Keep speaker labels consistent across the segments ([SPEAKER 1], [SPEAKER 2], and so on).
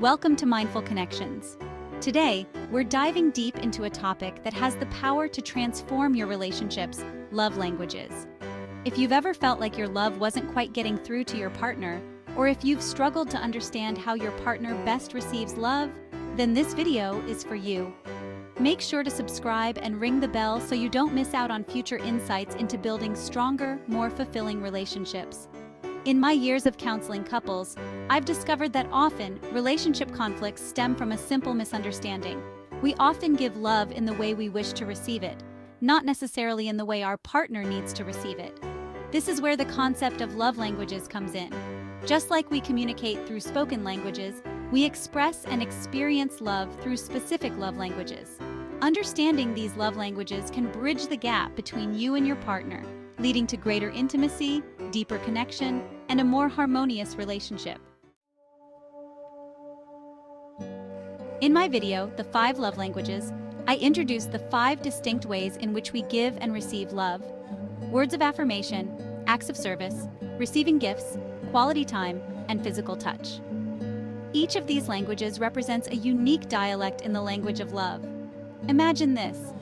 [SPEAKER 1] Welcome to Mindful Connections. Today, we're diving deep into a topic that has the power to transform your relationships: love languages. If you've ever felt like your love wasn't quite getting through to your partner, or if you've struggled to understand how your partner best receives love, then this video is for you. Make sure to subscribe and ring the bell so you don't miss out on future insights into building stronger, more fulfilling relationships. In my years of counseling couples, I've discovered that often relationship conflicts stem from a simple misunderstanding. We often give love in the way we wish to receive it, not necessarily in the way our partner needs to receive it. This is where the concept of love languages comes in. Just like we communicate through spoken languages, we express and experience love through specific love languages. Understanding these love languages can bridge the gap between you and your partner, leading to greater intimacy, deeper connection, and a more harmonious relationship. In my video, The 5 Love Languages, I introduced the 5 distinct ways in which we give and receive love: words of affirmation, acts of service, receiving gifts, quality time, and physical touch. Each of these languages represents a unique dialect in the language of love. Imagine this.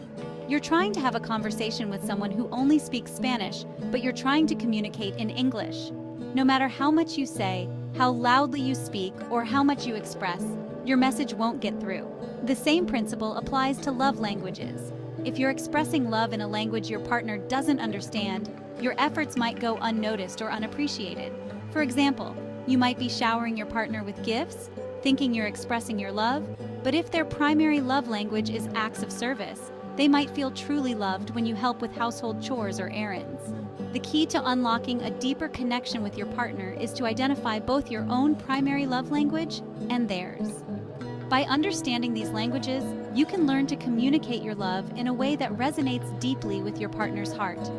[SPEAKER 1] You're trying to have a conversation with someone who only speaks Spanish, but you're trying to communicate in English. No matter how much you say, how loudly you speak, or how much you express, your message won't get through. The same principle applies to love languages. If you're expressing love in a language your partner doesn't understand, your efforts might go unnoticed or unappreciated. For example, you might be showering your partner with gifts, thinking you're expressing your love, but if their primary love language is acts of service, they might feel truly loved when you help with household chores or errands. The key to unlocking a deeper connection with your partner is to identify both your own primary love language and theirs. By understanding these languages, you can learn to communicate your love in a way that resonates deeply with your partner's heart.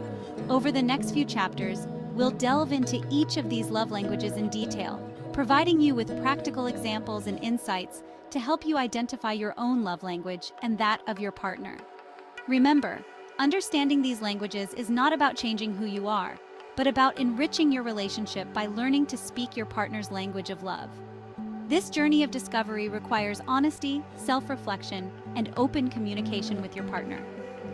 [SPEAKER 1] Over the next few chapters, we'll delve into each of these love languages in detail, providing you with practical examples and insights to help you identify your own love language and that of your partner. Remember, understanding these languages is not about changing who you are, but about enriching your relationship by learning to speak your partner's language of love. This journey of discovery requires honesty, self-reflection, and open communication with your partner.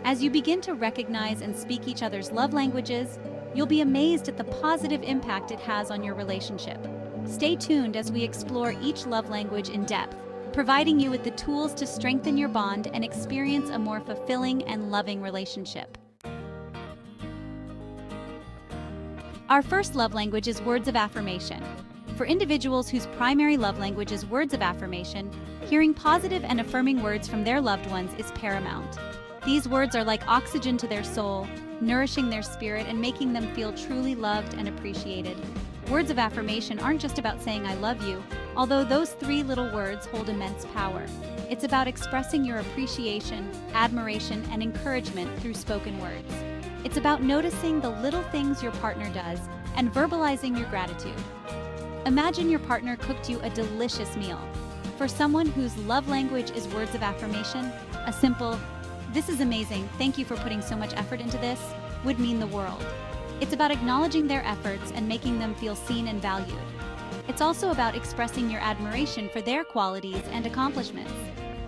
[SPEAKER 1] As you begin to recognize and speak each other's love languages, you'll be amazed at the positive impact it has on your relationship. Stay tuned as we explore each love language in depth, providing you with the tools to strengthen your bond and experience a more fulfilling and loving relationship. Our first love language is words of affirmation. For individuals whose primary love language is words of affirmation, hearing positive and affirming words from their loved ones is paramount. These words are like oxygen to their soul, nourishing their spirit and making them feel truly loved and appreciated. Words of affirmation aren't just about saying "I love you," although those 3 little words hold immense power. It's about expressing your appreciation, admiration, and encouragement through spoken words. It's about noticing the little things your partner does and verbalizing your gratitude. Imagine your partner cooked you a delicious meal. For someone whose love language is words of affirmation, a simple "This is amazing, thank you for putting so much effort into this," would mean the world. It's about acknowledging their efforts and making them feel seen and valued. It's also about expressing your admiration for their qualities and accomplishments.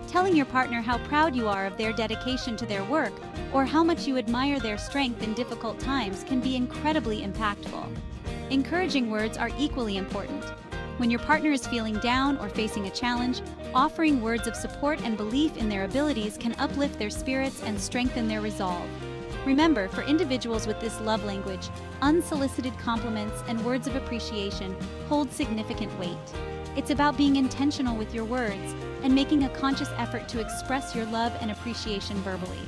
[SPEAKER 1] Telling your partner how proud you are of their dedication to their work or how much you admire their strength in difficult times can be incredibly impactful. Encouraging words are equally important. When your partner is feeling down or facing a challenge, offering words of support and belief in their abilities can uplift their spirits and strengthen their resolve. Remember, for individuals with this love language, unsolicited compliments and words of appreciation hold significant weight. It's about being intentional with your words and making a conscious effort to express your love and appreciation verbally.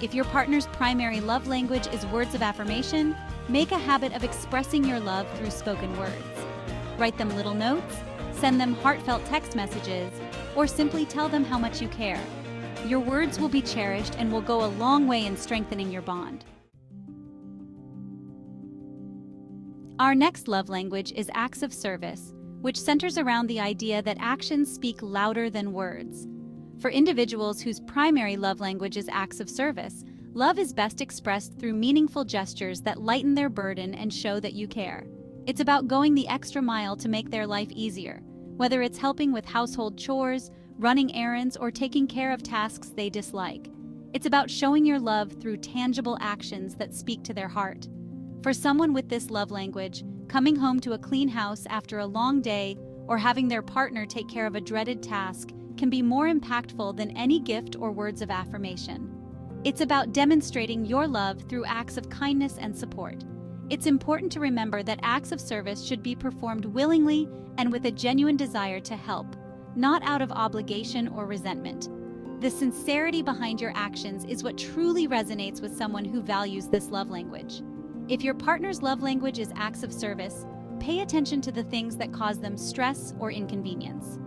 [SPEAKER 1] If your partner's primary love language is words of affirmation, make a habit of expressing your love through spoken words. Write them little notes, send them heartfelt text messages, or simply tell them how much you care. Your words will be cherished and will go a long way in strengthening your bond. Our next love language is acts of service, which centers around the idea that actions speak louder than words. For individuals whose primary love language is acts of service, love is best expressed through meaningful gestures that lighten their burden and show that you care. It's about going the extra mile to make their life easier, whether it's helping with household chores, running errands, or taking care of tasks they dislike. It's about showing your love through tangible actions that speak to their heart. For someone with this love language, coming home to a clean house after a long day or having their partner take care of a dreaded task can be more impactful than any gift or words of affirmation. It's about demonstrating your love through acts of kindness and support. It's important to remember that acts of service should be performed willingly and with a genuine desire to help, not out of obligation or resentment. The sincerity behind your actions is what truly resonates with someone who values this love language. If your partner's love language is acts of service, pay attention to the things that cause them stress or inconvenience.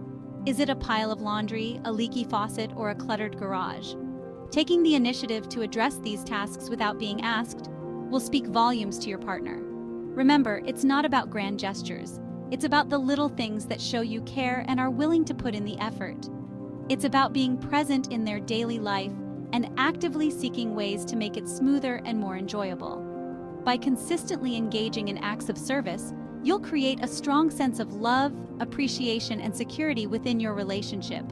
[SPEAKER 1] Is it a pile of laundry, a leaky faucet, or a cluttered garage? Taking the initiative to address these tasks without being asked will speak volumes to your partner. Remember, it's not about grand gestures. It's about the little things that show you care and are willing to put in the effort. It's about being present in their daily life and actively seeking ways to make it smoother and more enjoyable. By consistently engaging in acts of service, you'll create a strong sense of love, appreciation, and security within your relationship.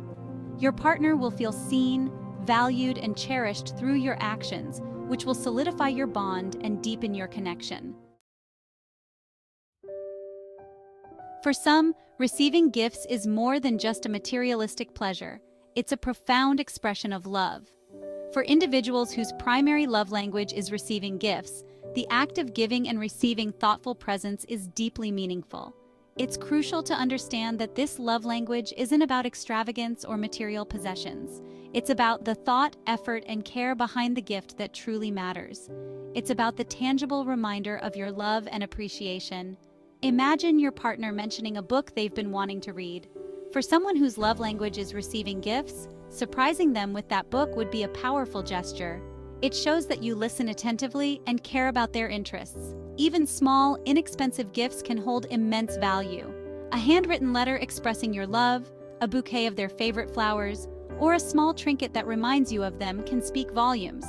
[SPEAKER 1] Your partner will feel seen, valued, and cherished through your actions, which will solidify your bond and deepen your connection. For some, receiving gifts is more than just a materialistic pleasure. It's a profound expression of love. For individuals whose primary love language is receiving gifts, the act of giving and receiving thoughtful presents is deeply meaningful. It's crucial to understand that this love language isn't about extravagance or material possessions. It's about the thought, effort, and care behind the gift that truly matters. It's about the tangible reminder of your love and appreciation. Imagine your partner mentioning a book they've been wanting to read. For someone whose love language is receiving gifts, surprising them with that book would be a powerful gesture. It shows that you listen attentively and care about their interests. Even small, inexpensive gifts can hold immense value. A handwritten letter expressing your love, a bouquet of their favorite flowers, or a small trinket that reminds you of them can speak volumes.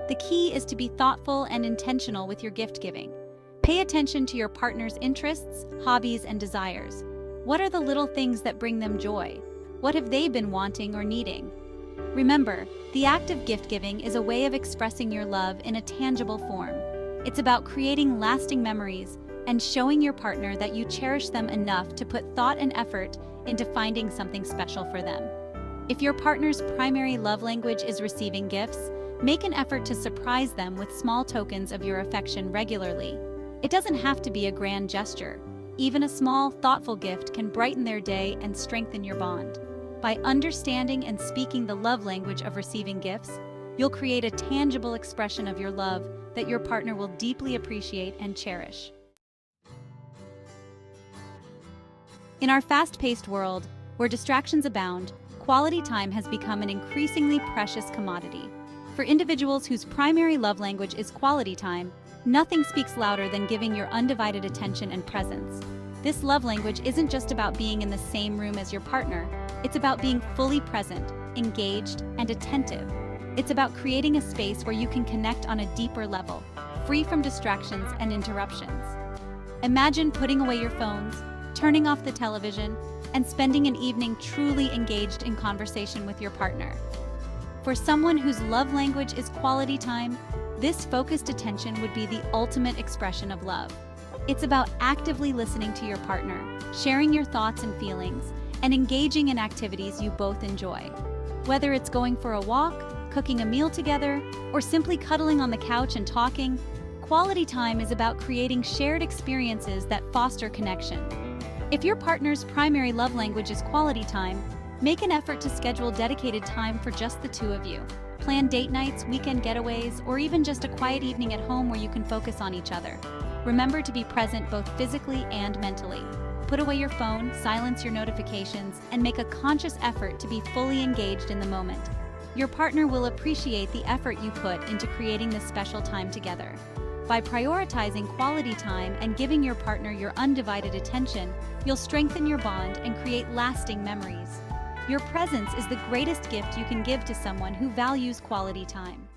[SPEAKER 1] The key is to be thoughtful and intentional with your gift giving. Pay attention to your partner's interests, hobbies, and desires. What are the little things that bring them joy? What have they been wanting or needing? Remember, the act of gift giving is a way of expressing your love in a tangible form. It's about creating lasting memories and showing your partner that you cherish them enough to put thought and effort into finding something special for them. If your partner's primary love language is receiving gifts, make an effort to surprise them with small tokens of your affection regularly. It doesn't have to be a grand gesture. Even a small, thoughtful gift can brighten their day and strengthen your bond. By understanding and speaking the love language of receiving gifts, you'll create a tangible expression of your love that your partner will deeply appreciate and cherish. In our fast-paced world, where distractions abound, quality time has become an increasingly precious commodity. For individuals whose primary love language is quality time, nothing speaks louder than giving your undivided attention and presence. This love language isn't just about being in the same room as your partner. It's about being fully present, engaged, and attentive. It's about creating a space where you can connect on a deeper level, free from distractions and interruptions. Imagine putting away your phones, turning off the television, and spending an evening truly engaged in conversation with your partner. For someone whose love language is quality time, this focused attention would be the ultimate expression of love. It's about actively listening to your partner, sharing your thoughts and feelings, and engaging in activities you both enjoy. Whether it's going for a walk, cooking a meal together, or simply cuddling on the couch and talking, quality time is about creating shared experiences that foster connection. If your partner's primary love language is quality time, make an effort to schedule dedicated time for just the two of you. Plan date nights, weekend getaways, or even just a quiet evening at home where you can focus on each other. Remember to be present both physically and mentally. Put away your phone, silence your notifications, and make a conscious effort to be fully engaged in the moment. Your partner will appreciate the effort you put into creating this special time together. By prioritizing quality time and giving your partner your undivided attention, you'll strengthen your bond and create lasting memories. Your presence is the greatest gift you can give to someone who values quality time.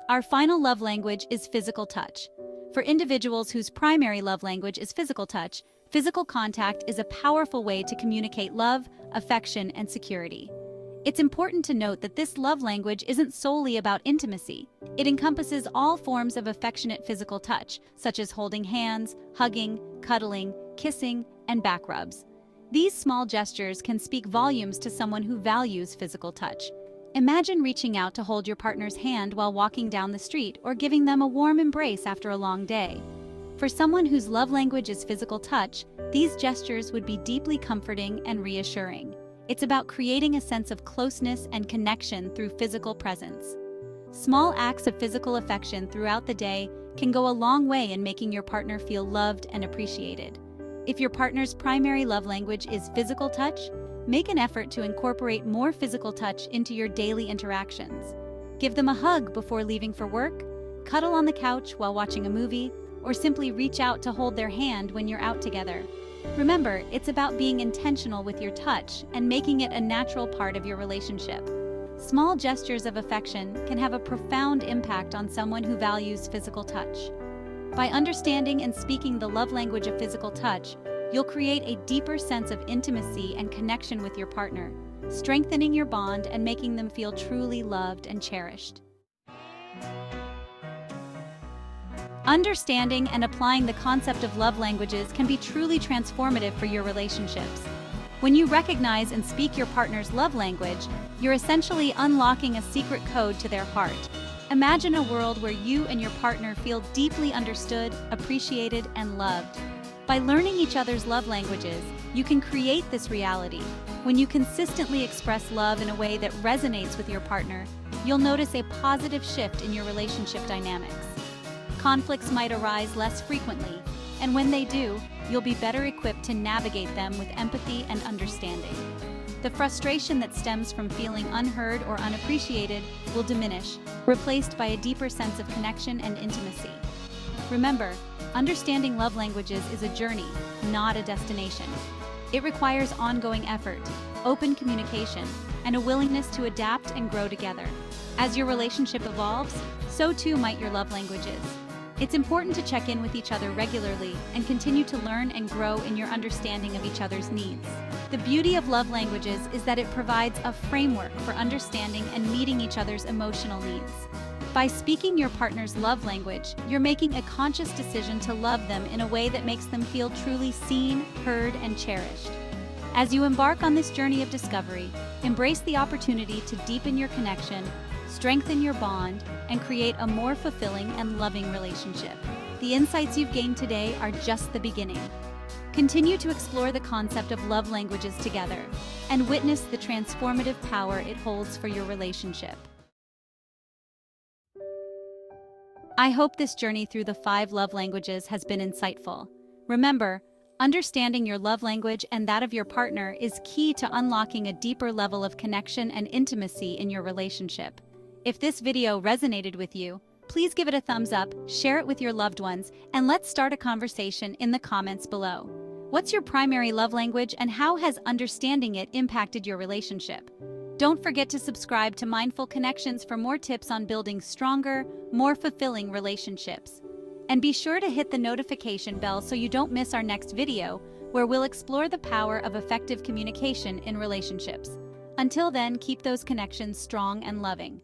[SPEAKER 1] Our final love language is physical touch. For individuals whose primary love language is physical touch, Physical contact is a powerful way to communicate love, affection, and security. It's important to note that this love language isn't solely about intimacy. It encompasses all forms of affectionate physical touch, such as holding hands, hugging, cuddling, kissing, and back rubs. These small gestures can speak volumes to someone who values physical touch. Imagine reaching out to hold your partner's hand while walking down the street or giving them a warm embrace after a long day. For someone whose love language is physical touch, these gestures would be deeply comforting and reassuring. It's about creating a sense of closeness and connection through physical presence. Small acts of physical affection throughout the day can go a long way in making your partner feel loved and appreciated. If your partner's primary love language is physical touch, make an effort to incorporate more physical touch into your daily interactions. Give them a hug before leaving for work, cuddle on the couch while watching a movie, or simply reach out to hold their hand when you're out together. Remember, it's about being intentional with your touch and making it a natural part of your relationship. Small gestures of affection can have a profound impact on someone who values physical touch. By understanding and speaking the love language of physical touch, you'll create a deeper sense of intimacy and connection with your partner, strengthening your bond and making them feel truly loved and cherished. Understanding and applying the concept of love languages can be truly transformative for your relationships. When you recognize and speak your partner's love language, you're essentially unlocking a secret code to their heart. Imagine a world where you and your partner feel deeply understood, appreciated, and loved. By learning each other's love languages, you can create this reality. When you consistently express love in a way that resonates with your partner, you'll notice a positive shift in your relationship dynamics. Conflicts might arise less frequently, and when they do, you'll be better equipped to navigate them with empathy and understanding. The frustration that stems from feeling unheard or unappreciated will diminish, replaced by a deeper sense of connection and intimacy. Remember, understanding love languages is a journey, not a destination. It requires ongoing effort, open communication, and a willingness to adapt and grow together. As your relationship evolves, so too might your love languages. It's important to check in with each other regularly and continue to learn and grow in your understanding of each other's needs. The beauty of love languages is that it provides a framework for understanding and meeting each other's emotional needs. By speaking your partner's love language, you're making a conscious decision to love them in a way that makes them feel truly seen, heard, and cherished. As you embark on this journey of discovery, embrace the opportunity to deepen your connection, strengthen your bond, and create a more fulfilling and loving relationship. The insights you've gained today are just the beginning. Continue to explore the concept of love languages together and witness the transformative power it holds for your relationship. I hope this journey through the 5 love languages has been insightful. Remember, understanding your love language and that of your partner is key to unlocking a deeper level of connection and intimacy in your relationship. If this video resonated with you, please give it a thumbs up, share it with your loved ones, and let's start a conversation in the comments below. What's your primary love language and how has understanding it impacted your relationship? Don't forget to subscribe to Mindful Connections for more tips on building stronger, more fulfilling relationships. And be sure to hit the notification bell so you don't miss our next video, where we'll explore the power of effective communication in relationships. Until then, keep those connections strong and loving.